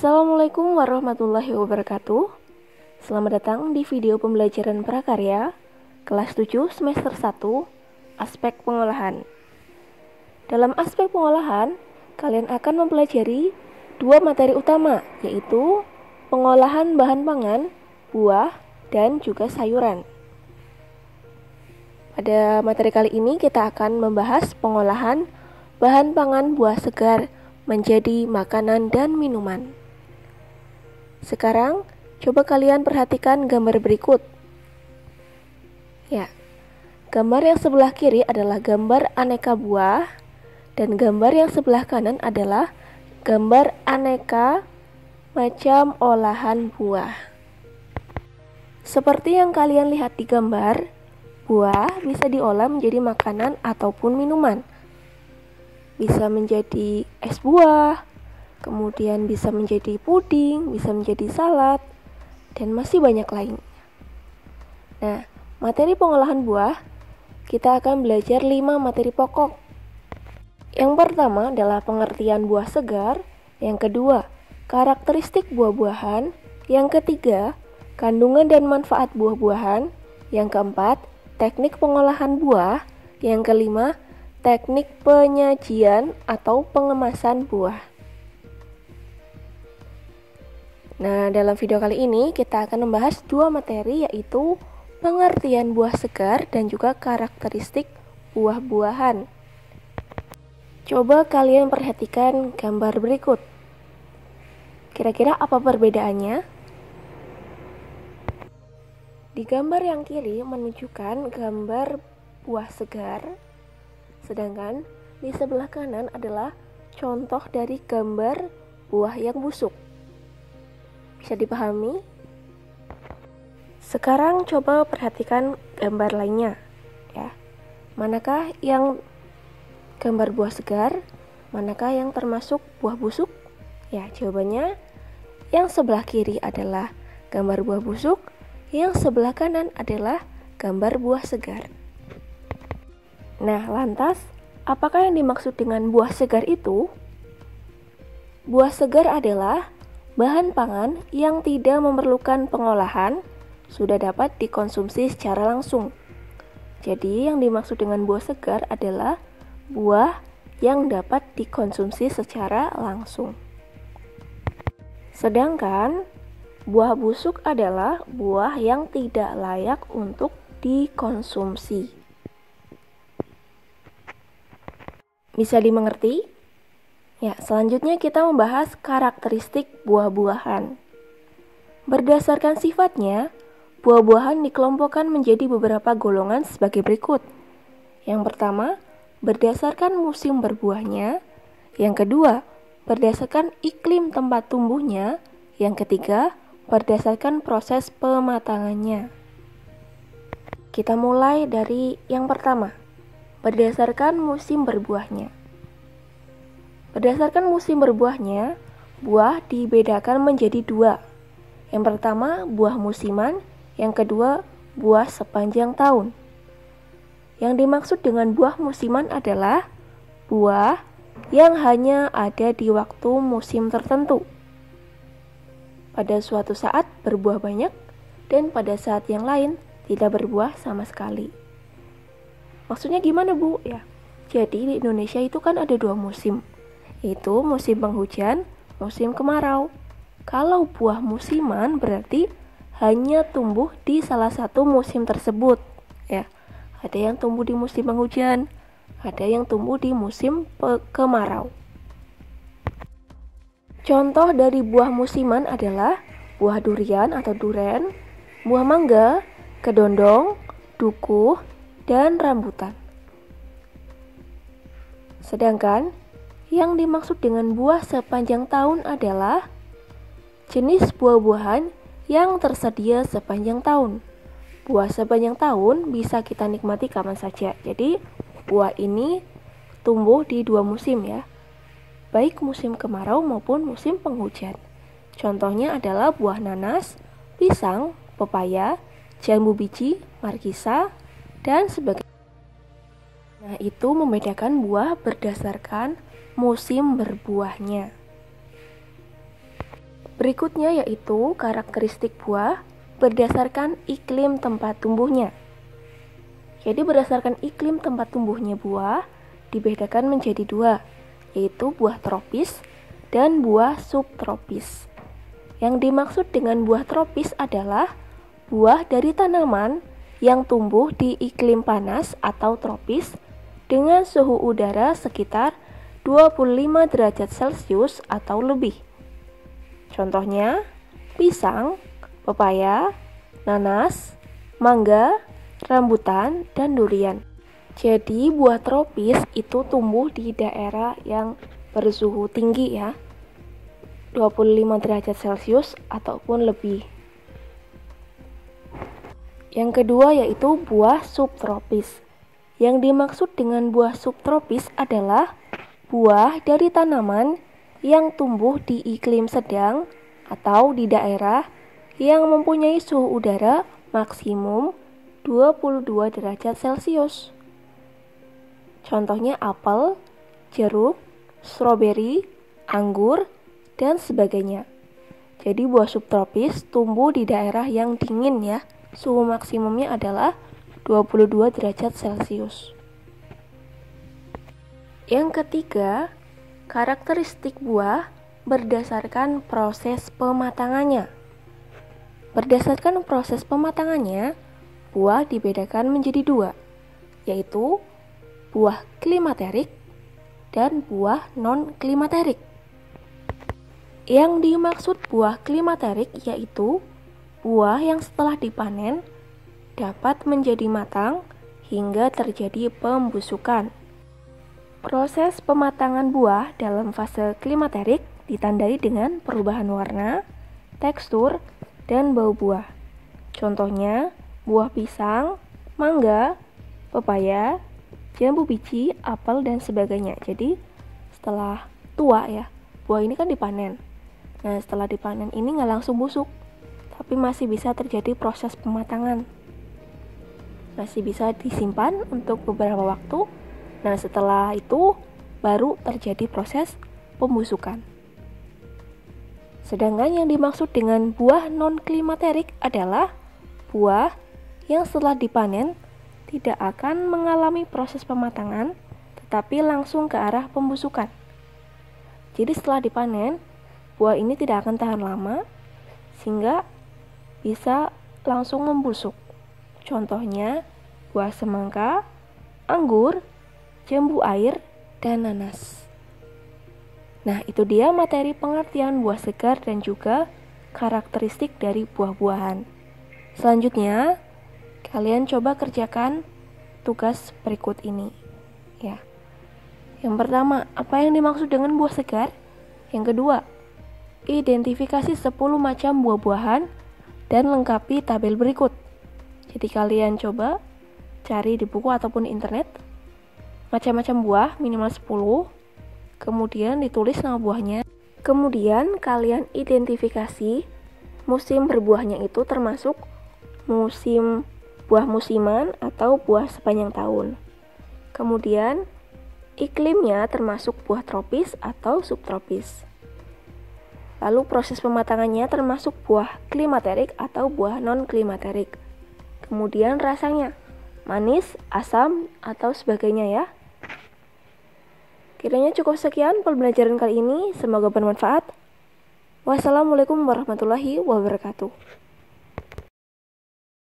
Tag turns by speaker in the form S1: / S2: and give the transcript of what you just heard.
S1: Assalamualaikum warahmatullahi wabarakatuh. Selamat datang di video pembelajaran prakarya kelas 7 semester 1 aspek pengolahan. Dalam aspek pengolahan, kalian akan mempelajari dua materi utama, yaitu pengolahan bahan pangan, buah, dan juga sayuran. Pada materi kali ini kita akan membahas pengolahan bahan pangan buah segar menjadi makanan dan minuman. Sekarang, coba kalian perhatikan gambar berikut. Ya, gambar yang sebelah kiri adalah gambar aneka buah, dan gambar yang sebelah kanan adalah gambar aneka macam olahan buah. Seperti yang kalian lihat di gambar, buah bisa diolah menjadi makanan ataupun minuman. Bisa menjadi es buah, kemudian bisa menjadi puding, bisa menjadi salad, dan masih banyak lainnya. Nah, materi pengolahan buah, kita akan belajar 5 materi pokok. Yang pertama adalah pengertian buah segar, yang kedua, karakteristik buah-buahan, yang ketiga, kandungan dan manfaat buah-buahan, yang keempat, teknik pengolahan buah, yang kelima, teknik penyajian atau pengemasan buah. Nah, dalam video kali ini kita akan membahas dua materi, yaitu pengertian buah segar dan juga karakteristik buah-buahan. Coba kalian perhatikan gambar berikut. Kira-kira apa perbedaannya? Di gambar yang kiri menunjukkan gambar buah segar, sedangkan di sebelah kanan adalah contoh dari gambar buah yang busuk. Bisa dipahami? Sekarang coba perhatikan gambar lainnya, ya. Manakah yang gambar buah segar? Manakah yang termasuk buah busuk? Ya, jawabannya yang sebelah kiri adalah gambar buah busuk, yang sebelah kanan adalah gambar buah segar. Nah, lantas, apakah yang dimaksud dengan buah segar itu? Buah segar adalah bahan pangan yang tidak memerlukan pengolahan, sudah dapat dikonsumsi secara langsung. Jadi, yang dimaksud dengan buah segar adalah buah yang dapat dikonsumsi secara langsung. Sedangkan, buah busuk adalah buah yang tidak layak untuk dikonsumsi. Bisa dimengerti? Ya, selanjutnya kita membahas karakteristik buah-buahan. Berdasarkan sifatnya, buah-buahan dikelompokkan menjadi beberapa golongan sebagai berikut. Yang pertama, berdasarkan musim berbuahnya. Yang kedua, berdasarkan iklim tempat tumbuhnya. Yang ketiga, berdasarkan proses pematangannya. Kita mulai dari yang pertama. Berdasarkan musim berbuahnya. Berdasarkan musim berbuahnya, buah dibedakan menjadi 2. Yang pertama, buah musiman, yang kedua, buah sepanjang tahun. Yang dimaksud dengan buah musiman adalah buah yang hanya ada di waktu musim tertentu. Pada suatu saat berbuah banyak, dan pada saat yang lain tidak berbuah sama sekali. Maksudnya gimana, Bu? Ya, jadi di Indonesia itu kan ada 2 musim, yaitu musim penghujan, musim kemarau. Kalau buah musiman berarti hanya tumbuh di salah satu musim tersebut. Ya, ada yang tumbuh di musim penghujan, ada yang tumbuh di musim kemarau. Contoh dari buah musiman adalah buah durian atau duren, buah mangga, kedondong, dukuh, dan rambutan. Sedangkan yang dimaksud dengan buah sepanjang tahun adalah jenis buah-buahan yang tersedia sepanjang tahun. Buah sepanjang tahun bisa kita nikmati kapan saja. Jadi buah ini tumbuh di 2 musim, ya, baik musim kemarau maupun musim penghujan. Contohnya adalah buah nanas, pisang, pepaya, jambu biji, markisa, dan sebagainya. Nah, itu membedakan buah berdasarkan musim berbuahnya. Berikutnya yaitu karakteristik buah berdasarkan iklim tempat tumbuhnya. Jadi berdasarkan iklim tempat tumbuhnya buah dibedakan menjadi dua, yaitu buah tropis dan buah subtropis. Yang dimaksud dengan buah tropis adalah buah dari tanaman yang tumbuh di iklim panas atau tropis dengan suhu udara sekitar 25 derajat Celcius atau lebih. Contohnya, pisang, pepaya, nanas, mangga, rambutan, dan durian. Jadi buah tropis itu tumbuh di daerah yang bersuhu tinggi ya, 25 derajat Celcius ataupun lebih. Yang kedua yaitu buah subtropis. Yang dimaksud dengan buah subtropis adalah buah dari tanaman yang tumbuh di iklim sedang atau di daerah yang mempunyai suhu udara maksimum 22 derajat Celcius. Contohnya apel, jeruk, stroberi, anggur, dan sebagainya. Jadi buah subtropis tumbuh di daerah yang dingin ya. Suhu maksimumnya adalah 22 derajat Celcius. Yang ketiga, karakteristik buah berdasarkan proses pematangannya. Berdasarkan proses pematangannya, buah dibedakan menjadi dua, yaitu buah klimaterik dan buah non-klimaterik. Yang dimaksud buah klimaterik yaitu buah yang setelah dipanen dapat menjadi matang hingga terjadi pembusukan. Proses pematangan buah dalam fase klimaterik ditandai dengan perubahan warna, tekstur, dan bau buah. Contohnya, buah pisang, mangga, pepaya, jambu biji, apel, dan sebagainya. Jadi, setelah tua ya, buah ini kan dipanen. Nah, setelah dipanen ini nggak langsung busuk, tapi masih bisa terjadi proses pematangan. Masih bisa disimpan untuk beberapa waktu. Nah, setelah itu baru terjadi proses pembusukan. Sedangkan yang dimaksud dengan buah non-klimaterik adalah buah yang setelah dipanen tidak akan mengalami proses pematangan, tetapi langsung ke arah pembusukan. Jadi setelah dipanen, buah ini tidak akan tahan lama, sehingga bisa langsung membusuk. Contohnya, buah semangka, anggur, jambu air, dan nanas. Nah, itu dia materi pengertian buah segar dan juga karakteristik dari buah-buahan. Selanjutnya, kalian coba kerjakan tugas berikut ini. Ya. Yang pertama, apa yang dimaksud dengan buah segar? Yang kedua, identifikasi 10 macam buah-buahan dan lengkapi tabel berikut. Jadi kalian coba cari di buku ataupun internet macam-macam buah minimal 10, kemudian ditulis nama buahnya. Kemudian kalian identifikasi musim berbuahnya itu termasuk musim buah musiman atau buah sepanjang tahun. Kemudian iklimnya termasuk buah tropis atau subtropis. Lalu proses pematangannya termasuk buah klimaterik atau buah non-klimaterik. Kemudian rasanya manis, asam, atau sebagainya ya. Kiranya cukup sekian pembelajaran kali ini, semoga bermanfaat. Wassalamualaikum warahmatullahi wabarakatuh.